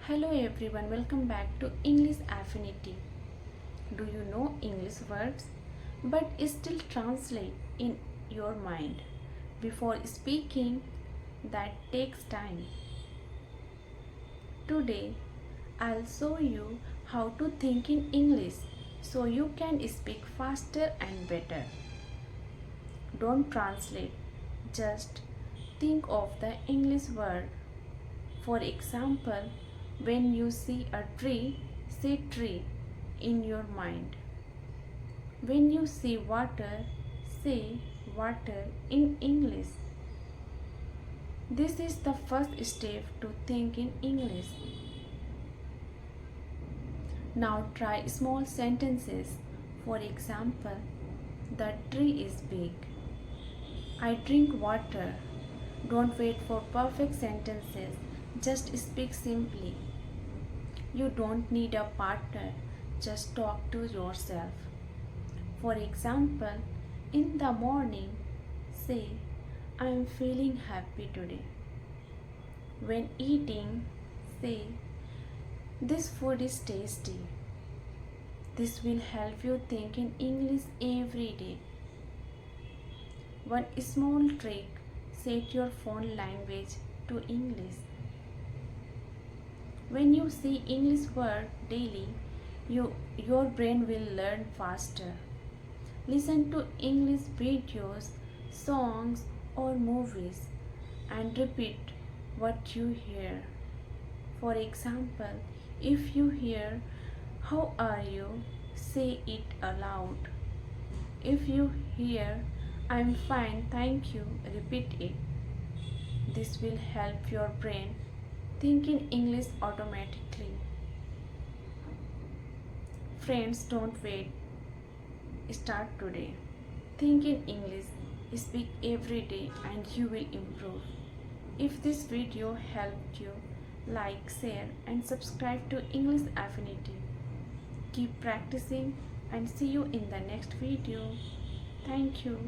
Hello everyone, welcome back to English Affinity. Do you know English words but still translate in your mind before speaking? That takes time. Today I'll show you how to think in English so you can speak faster and better. Don't translate, just think of the English word. For example, when you see a tree, say tree in your mind. When you see water, say water in English. This is the first step to think in English. Now try small sentences. For example, the tree is big. I drink water. Don't wait for perfect sentences. Just speak simply. You don't need a partner, just talk to yourself. For example, in the morning, say, I am feeling happy today. When eating, say, this food is tasty. This will help you think in English every day. One small trick, set your phone language to English. When you see English word daily, your brain will learn faster. Listen to English videos, songs or movies and repeat what you hear. For example, if you hear, how are you? Say it aloud. If you hear, I'm fine, thank you, repeat it. This will help your brain think in English automatically. Friends, don't wait. Start today. Think in English, speak every day, and you will improve. If this video helped you, like, share, and subscribe to English Affinity. Keep practicing and see you in the next video. Thank you.